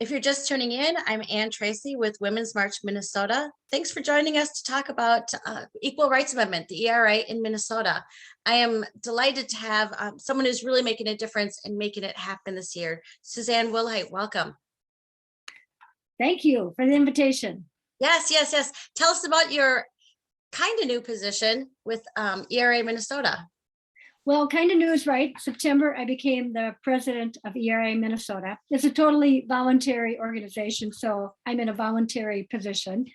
If you're just tuning in, I'm Ann Treacy with Women's March Minnesota. Thanks for joining us to talk about Equal Rights Amendment, the ERA in Minnesota. I am delighted to have someone who's really making a difference and making it happen this year. Suzann Willhite, welcome. Thank you for the invitation. Yes. Tell us about your kind of new position with ERA Minnesota. Well, kind of news, right? September, I became the president of ERA Minnesota. It's a totally voluntary organization, so I'm in a voluntary position,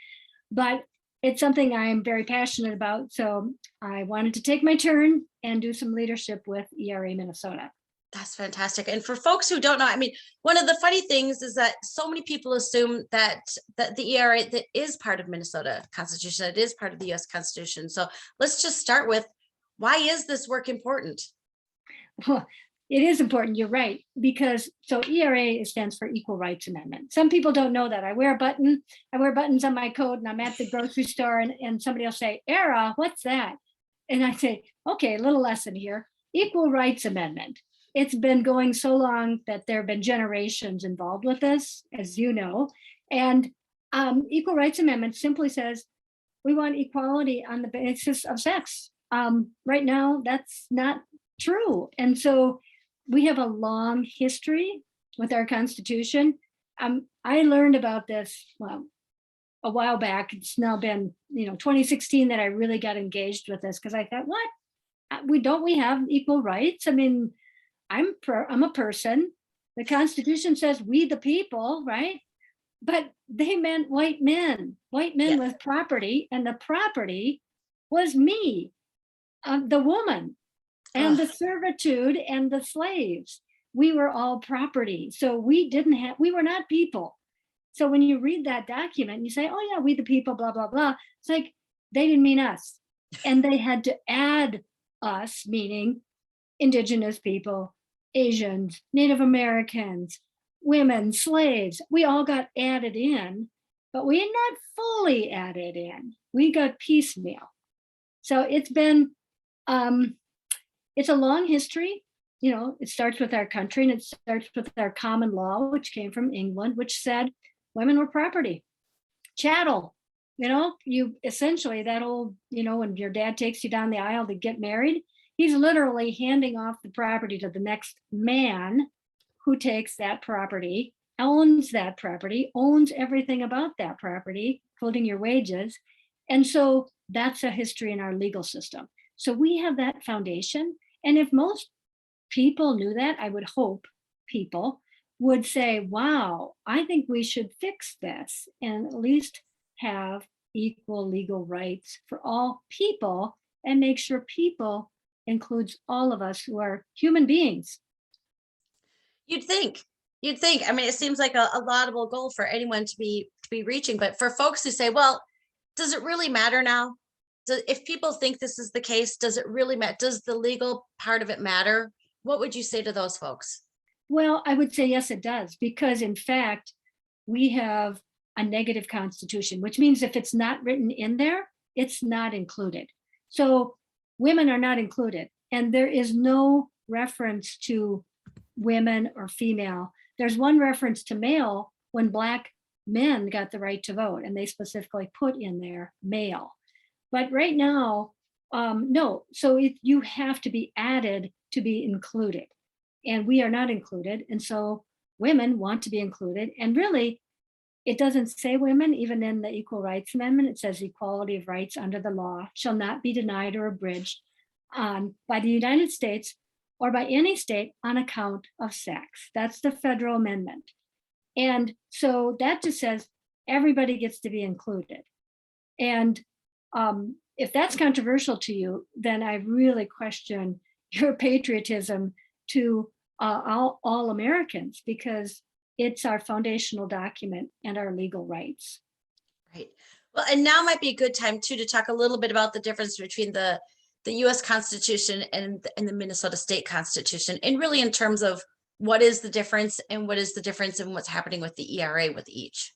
but it's something I'm very passionate about. So I wanted to take my turn and do some leadership with ERA Minnesota. That's fantastic. And for folks who don't know, I mean, one of the funny things is that so many people assume that the ERA that is part of Minnesota Constitution, it is part of the US Constitution. So let's just start with, why is this work important? Well, it is important, you're right, because so ERA stands for Equal Rights Amendment. Some people don't know that. I wear buttons on my coat and I'm at the grocery store and somebody will say, ERA, what's that? And I say, okay, a little lesson here. Equal Rights Amendment. It's been going so long that there have been generations involved with this, as you know. And Equal Rights Amendment simply says, we want equality on the basis of sex. Right now, that's not true. And so we have a long history with our Constitution. I learned about this, well, a while back. It's now been, 2016 that I really got engaged with this because I thought, what? We have equal rights? I mean, I'm a person. The Constitution says we the people, right? But they meant white men Yeah. with property, and the property was me. The woman and the servitude and the slaves. We were all property. So we were not people. So when you read that document, you say, oh yeah, we the people, blah, blah, blah. It's like, they didn't mean us. And they had to add us, meaning indigenous people, Asians, Native Americans, women, slaves. We all got added in, but we not fully added in. We got piecemeal. So it's been, it's a long history. It starts with our country and it starts with our common law, which came from England, which said women were property, chattel. You essentially that old, when your dad takes you down the aisle to get married, he's literally handing off the property to the next man who takes that property, owns that property, owns everything about that property, including your wages. And so that's a history in our legal system. So we have that foundation. And if most people knew that, I would hope people would say, wow, I think we should fix this and at least have equal legal rights for all people and make sure people includes all of us who are human beings. You'd think. I mean, it seems like a laudable goal for anyone to be reaching, but for folks who say, well, does it really matter now? If people think this is the case, does it really matter? Does the legal part of it matter? What would you say to those folks? Well, I would say, yes, it does, because in fact, we have a negative constitution, which means if it's not written in there, it's not included. So women are not included, and there is no reference to women or female. There's one reference to male when Black men got the right to vote, and they specifically put in there male. But right now, no. So you have to be added to be included, and we are not included. And so women want to be included. And really, it doesn't say women, even in the Equal Rights Amendment. It says equality of rights under the law shall not be denied or abridged by the United States or by any state on account of sex. That's the federal amendment. And so that just says everybody gets to be included. And if that's controversial to you, then I really question your patriotism to all Americans, because it's our foundational document and our legal rights. Right. Well, and now might be a good time too to talk a little bit about the difference between the US Constitution and the Minnesota State Constitution, and really in terms of what is the difference and what is the difference in what's happening with the ERA with each.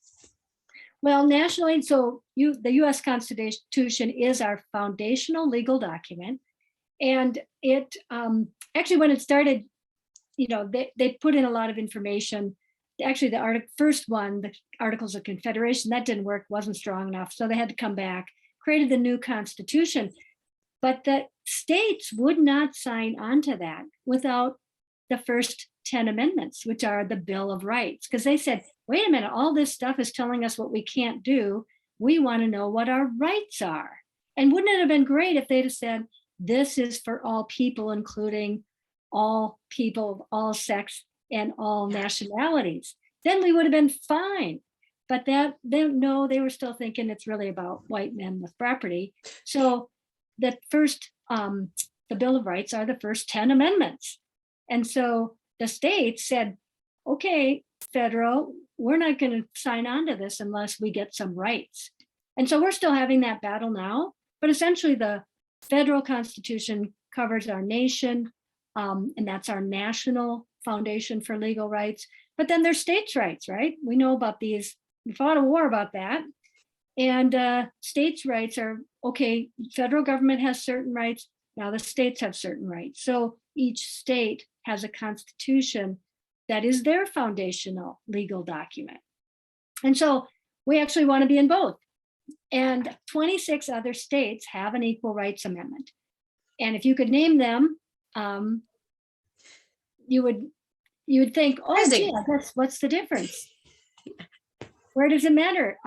Well, nationally, so the US Constitution is our foundational legal document. And it actually, when it started, they put in a lot of information actually the first one, the Articles of Confederation, that didn't work, wasn't strong enough. So they had to come back, created the new Constitution. But the states would not sign on to that without the first 10 amendments, which are the Bill of Rights. Because they said, wait a minute, all this stuff is telling us what we can't do. We want to know what our rights are. And wouldn't it have been great if they'd have said, this is for all people, including all people of all sex and all nationalities? Then we would have been fine. But no, they were still thinking it's really about white men with property. So the first, the Bill of Rights are the first 10 amendments. And so the states said, okay, federal, we're not going to sign on to this unless we get some rights. And so we're still having that battle now, but essentially the federal Constitution covers our nation, and that's our national foundation for legal rights. But then there's states' rights, right? We know about these, we fought a war about that. And states' rights are, okay, federal government has certain rights, now the states have certain rights. So each state has a constitution that is their foundational legal document. And so we actually want to be in both. And 26 other states have an equal rights amendment. And if you could name them, you would think, oh, gee, what's the difference? Where does it matter?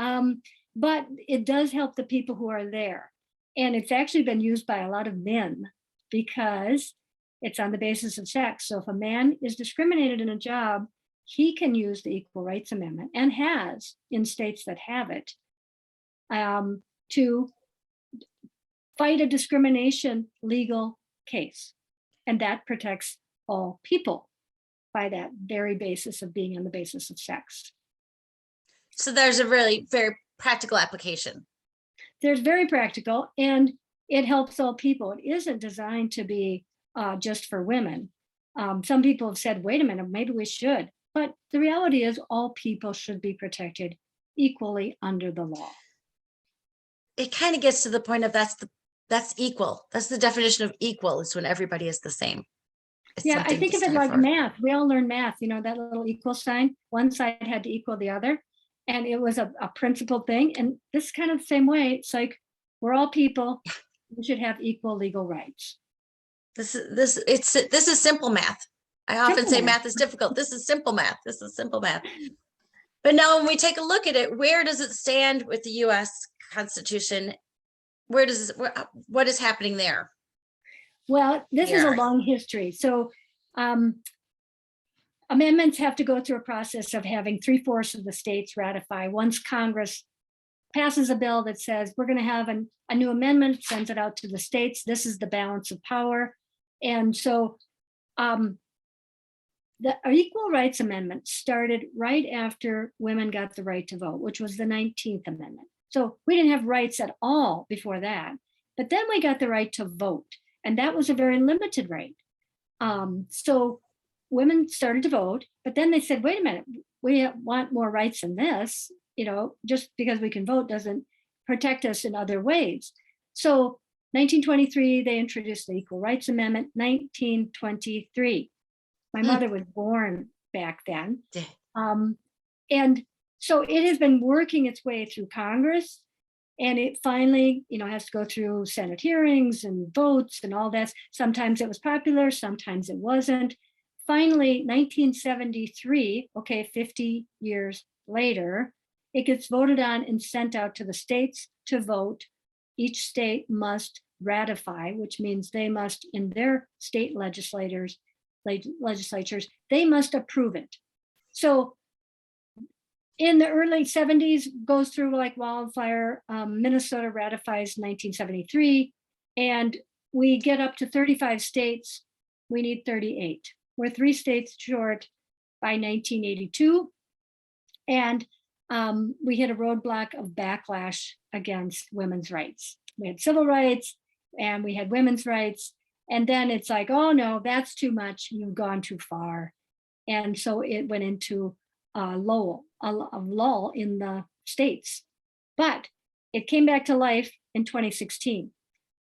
But it does help the people who are there. And it's actually been used by a lot of men because it's on the basis of sex. So if a man is discriminated in a job, he can use the Equal Rights Amendment, and has in states that have it, to fight a discrimination legal case. And that protects all people by that very basis of being on the basis of sex. So there's a really very practical application. There's very practical, and it helps all people. It isn't designed to be just for women. Some people have said, wait a minute, maybe we should. But the reality is all people should be protected equally under the law. It kind of gets to the point of that's equal. That's the definition of equal, is when everybody is the same. It's yeah, I think of it like for math. We all learn math, you know, that little equal sign, one side had to equal the other. And it was a principled thing. And this is kind of the same way. It's like, we're all people. We should have equal legal rights. This is simple math. I often say math is difficult. This is simple math. This is simple math. But now when we take a look at it, where does it stand with the US Constitution? What is happening there? Well, this is a long history. So amendments have to go through a process of having 3/4 of the states ratify. Once Congress passes a bill that says we're going to have a new amendment, sends it out to the states. This is the balance of power. And so the Equal Rights Amendment started right after women got the right to vote, which was the 19th Amendment. So we didn't have rights at all before that. But then we got the right to vote, and that was a very limited right. So women started to vote, but then they said, wait a minute, we want more rights than this. You know, just because we can vote doesn't protect us in other ways. So 1923, they introduced the Equal Rights Amendment. 1923, my mother was born back then. And so it has been working its way through Congress, and it finally, you know, has to go through Senate hearings and votes and all that. Sometimes it was popular, sometimes it wasn't. Finally, 1973, okay, 50 years later, it gets voted on and sent out to the states to vote. Each state must ratify, which means they must, in their state legislatures, they must approve it. So in the early 70s, goes through like wildfire. Minnesota ratifies 1973, and we get up to 35 states. We need 38. We're 3 states short by 1982. And we hit a roadblock of backlash against women's rights. We had civil rights and we had women's rights. And then it's like, oh no, that's too much. You've gone too far. And so it went into a lull in the states. But it came back to life in 2016.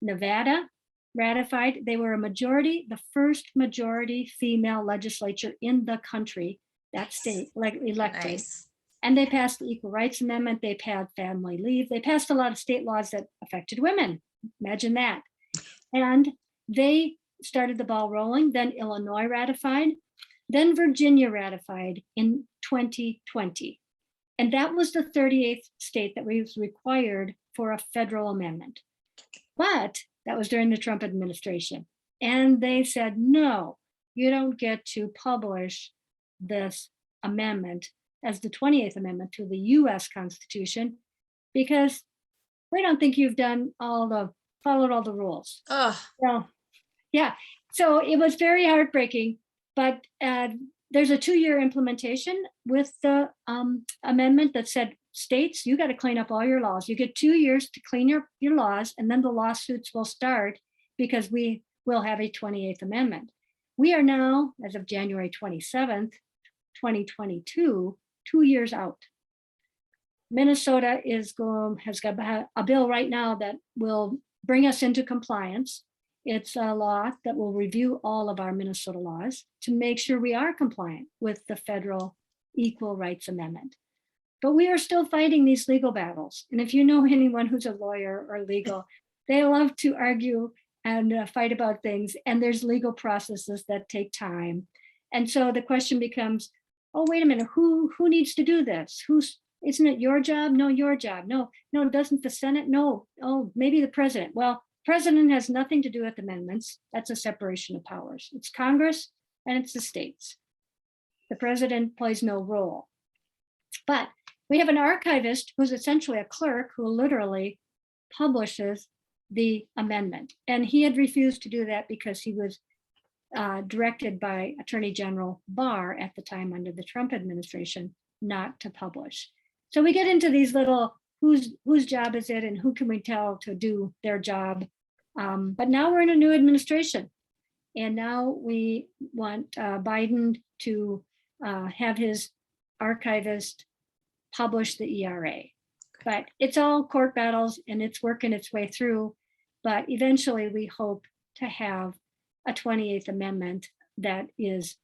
Nevada ratified. They were a majority, the first majority female legislature in the country that state, like elected. Nice. And they passed the Equal Rights Amendment. They passed family leave. They passed a lot of state laws that affected women. Imagine that. And they started the ball rolling. Then Illinois ratified. Then Virginia ratified in 2020. And that was the 38th state that was required for a federal amendment. But that was during the Trump administration. And they said, no, you don't get to publish this amendment as the 28th Amendment to the US Constitution because we don't think you've followed all the rules. Oh, So, yeah, so it was very heartbreaking, but there's a 2-year implementation with the amendment that said, states, you got to clean up all your laws. You get 2 years to clean your laws, and then the lawsuits will start because we will have a 28th Amendment. We are now, as of January 27th, 2022, 2 years out. Minnesota has got a bill right now that will bring us into compliance. It's a law that will review all of our Minnesota laws to make sure we are compliant with the federal Equal Rights Amendment. But we are still fighting these legal battles. And if you know anyone who's a lawyer or legal, they love to argue and fight about things. And there's legal processes that take time. And so the question becomes, oh, wait a minute, who needs to do this? Isn't it your job? No, your job. No, doesn't the Senate? No, oh, maybe the president. Well, president has nothing to do with amendments. That's a separation of powers. It's Congress and it's the states. The president plays no role. But we have an archivist who's essentially a clerk who literally publishes the amendment. And he had refused to do that because he was directed by Attorney General Barr at the time under the Trump administration not to publish. So we get into these little, whose job is it and who can we tell to do their job? But now we're in a new administration. And now we want Biden to have his archivist publish the ERA. But it's all court battles and it's working its way through. But eventually we hope to have a 28th Amendment that is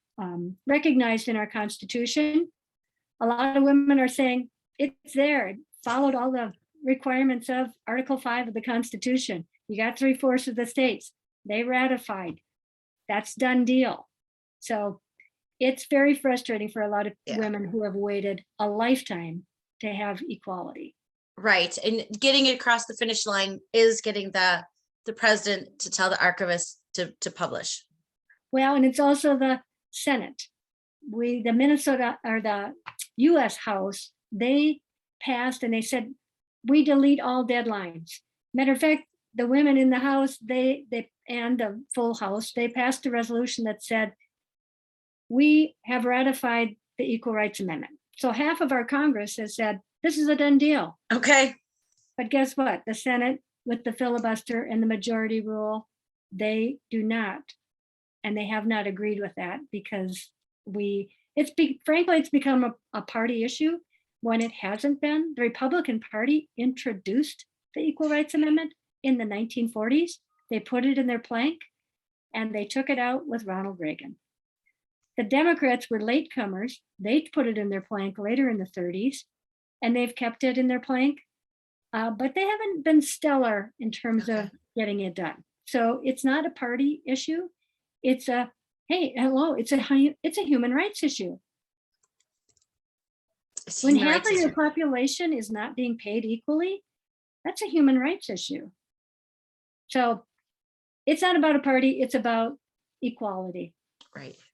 recognized in our Constitution. A lot of women are saying it's there, it followed all the requirements of Article 5 of the Constitution. You got 3/4 of the states, they ratified. That's done deal. So it's very frustrating for a lot of women who have waited a lifetime to have equality. right. And getting it across the finish line is getting the president to tell the archivist to publish. Well, and it's also the Senate. The Minnesota or the US House, they passed and they said, we delete all deadlines. Matter of fact, the women in the House, they and the full House, they passed a resolution that said, we have ratified the Equal Rights Amendment. So half of our Congress has said, this is a done deal. Okay. But guess what? The Senate with the filibuster and the majority rule, they do not. And they have not agreed with that because frankly, it's become a party issue when it hasn't been. The Republican Party introduced the Equal Rights Amendment in the 1940s. They put it in their plank and they took it out with Ronald Reagan. The Democrats were latecomers. They put it in their plank later in the 30s and they've kept it in their plank, but they haven't been stellar in terms of getting it done. So it's not a party issue. It's it's a human rights issue. When half of your population is not being paid equally, that's a human rights issue. So it's not about a party, it's about equality.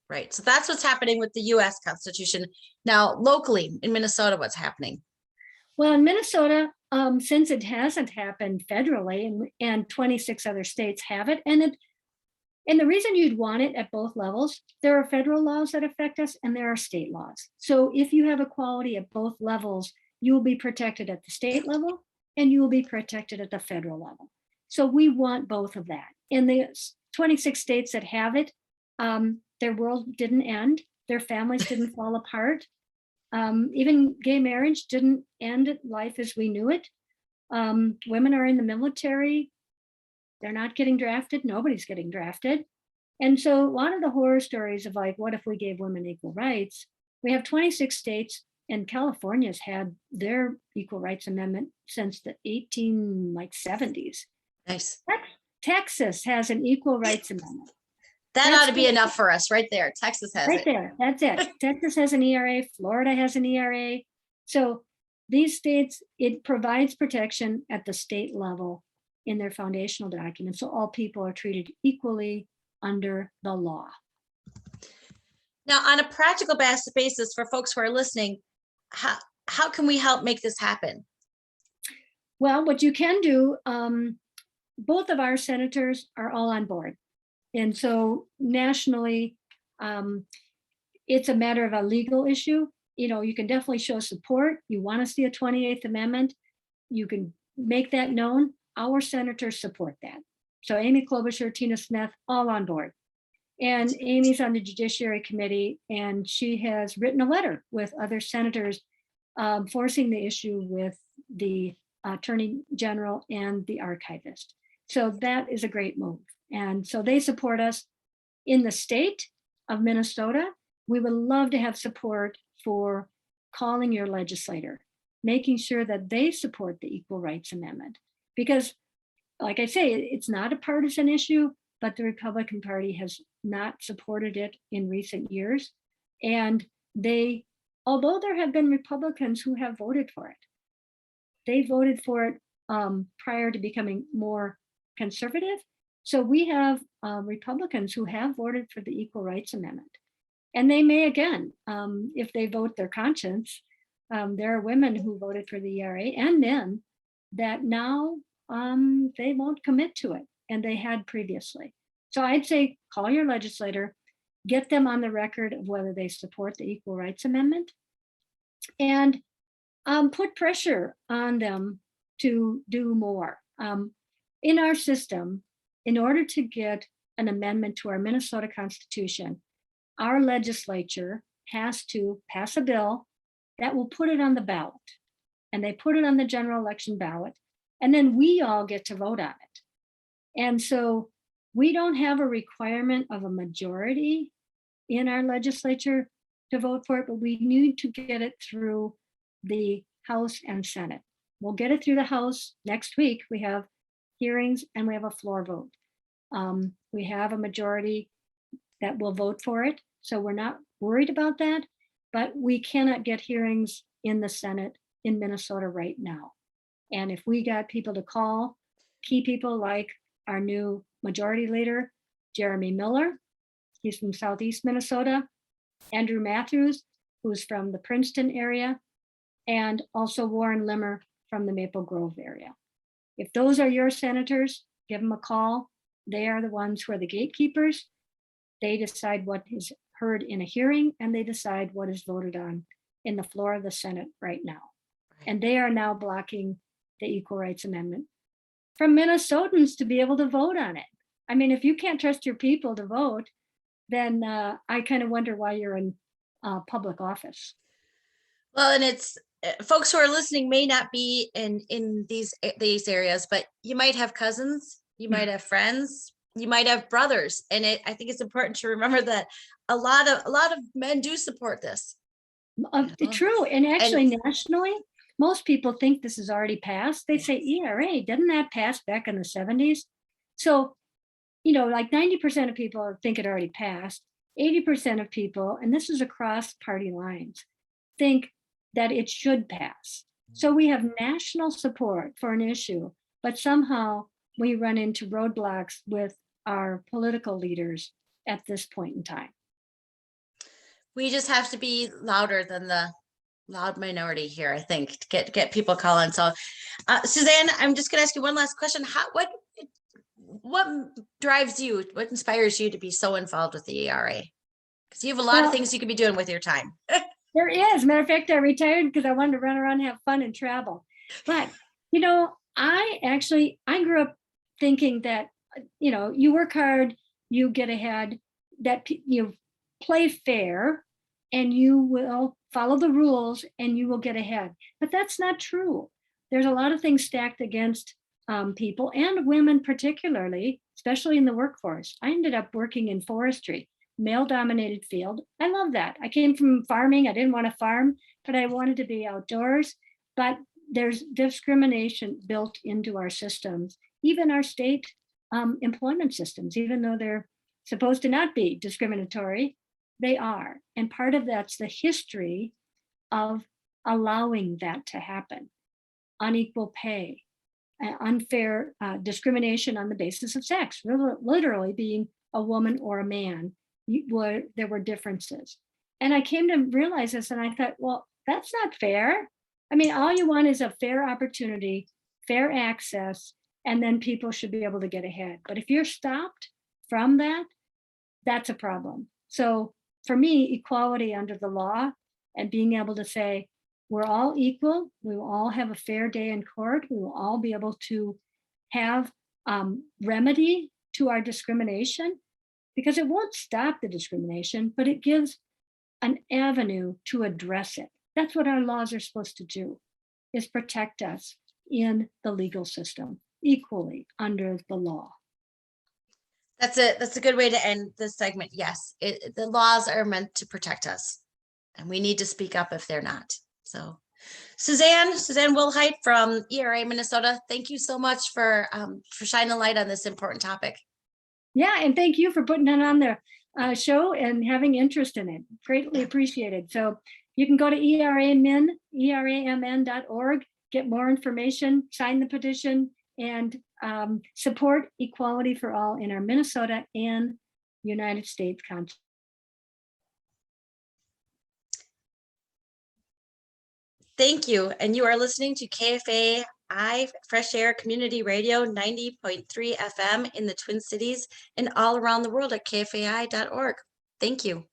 Right. So that's what's happening with the US Constitution. Now, locally in Minnesota, what's happening? Well, in Minnesota, since it hasn't happened federally and 26 other states have it, and the reason you'd want it at both levels, there are federal laws that affect us and there are state laws. So if you have equality at both levels, you will be protected at the state level and you will be protected at the federal level. So we want both of that. In the 26 states that have it, their world didn't end, their families didn't fall apart. Even gay marriage didn't end life as we knew it. Women are in the military. They're not getting drafted. Nobody's getting drafted. And so a lot of the horror stories of like, what if we gave women equal rights? We have 26 states, and California's had their Equal Rights Amendment since the 1870s. Nice. Texas has an Equal Rights Amendment. That That's ought to be good. enough for us right there. Texas has Right it. there, that's it. Texas has an ERA, Florida has an ERA. So these states, it provides protection at the state level in their foundational documents. So all people are treated equally under the law. Now, on a practical basis for folks who are listening, how can we help make this happen? Well, what you can do, both of our senators are all on board. And so nationally, it's a matter of a legal issue. You know, you can definitely show support. You want to see a 28th Amendment, you can make that known. Our senators support that. So Amy Klobuchar, Tina Smith, all on board. And Amy's on the Judiciary Committee, and she has written a letter with other senators forcing the issue with the Attorney General and the archivist. So that is a great move. And so they support us. In the state of Minnesota, we would love to have support for calling your legislator, making sure that they support the Equal Rights Amendment. Because, like I say, it's not a partisan issue, but the Republican Party has not supported it in recent years. And they, although there have been Republicans who have voted for it, they voted for it prior to becoming more conservative. So we have Republicans who have voted for the Equal Rights Amendment. And they may again, if they vote their conscience. There are women who voted for the ERA and men that now they won't commit to it, and they had previously. So I'd say call your legislator, get them on the record of whether they support the Equal Rights Amendment, and put pressure on them to do more. In our system, in order to get an amendment to our Minnesota Constitution, our legislature has to pass a bill that will put it on the ballot. And they put it on the general election ballot, and then we all get to vote on it. And so we don't have a requirement of a majority in our legislature to vote for it, but we need to get it through the House and Senate. We'll get it through the House next week. We have hearings and we have a floor vote. We have a majority that will vote for it, so we're not worried about that, but we cannot get hearings in the Senate in Minnesota right now. And if we got people to call, key people like our new majority leader, Jeremy Miller, he's from Southeast Minnesota, Andrew Matthews, who's from the Princeton area, and also Warren Limmer from the Maple Grove area. If those are your senators, give them a call. They are the ones who are the gatekeepers. They decide what is heard in a hearing, and they decide what is voted on in the floor of the Senate right now. And they are now blocking the Equal Rights Amendment from Minnesotans to be able to vote on it. I mean, if you can't trust your people to vote, then I kind of wonder why you're in public office. Well, and it's folks who are listening may not be in these areas, but you might have cousins, you might have friends, you might have brothers, and I think it's important to remember that a lot of men do support this. True, and actually nationally, most people think this is already passed. They say ERA, didn't that pass back in the 70s? So, you know, like 90% of people think it already passed. 80% of people, and this is across party lines, think that it should pass. So we have national support for an issue, but somehow we run into roadblocks with our political leaders at this point in time. We just have to be louder than the loud minority here, I think, to get people calling. So Suzann, I'm just gonna ask you one last question. What drives you, what inspires you to be so involved with the ERA? Because you have a lot of things you could be doing with your time. There is. Matter of fact, I retired because I wanted to run around and have fun and travel. But, you know, I grew up thinking that, you know, you work hard, you get ahead, that you play fair, and you will follow the rules and you will get ahead. But that's not true. There's a lot of things stacked against people, and women particularly, especially in the workforce. I ended up working in forestry, male-dominated field. I love that. I came from farming. I didn't want to farm, but I wanted to be outdoors. But there's discrimination built into our systems, even our state employment systems, even though they're supposed to not be discriminatory, they are. And part of that's the history of allowing that to happen. Unequal pay, unfair discrimination on the basis of sex, literally being a woman or a man, there were differences. And I came to realize this and I thought, well, that's not fair. I mean, all you want is a fair opportunity, fair access, and then people should be able to get ahead. But if you're stopped from that, that's a problem. So for me, equality under the law and being able to say, we're all equal, we will all have a fair day in court, we will all be able to have remedy to our discrimination, because it won't stop the discrimination, but it gives an avenue to address it. That's what our laws are supposed to do, is protect us in the legal system equally under the law. That's a good way to end this segment. Yes, the laws are meant to protect us, and we need to speak up if they're not. So Suzann Willhite from ERA Minnesota, thank you so much for shining a light on this important topic. Yeah, and thank you for putting it on the show and having interest in it. Greatly appreciated. So you can go to ERAMN.org, get more information, sign the petition, and support equality for all in our Minnesota and United States Constitution. Thank you. And you are listening to KFAI Fresh Air Community Radio 90.3 FM in the Twin Cities and all around the world at KFAI.org. Thank you.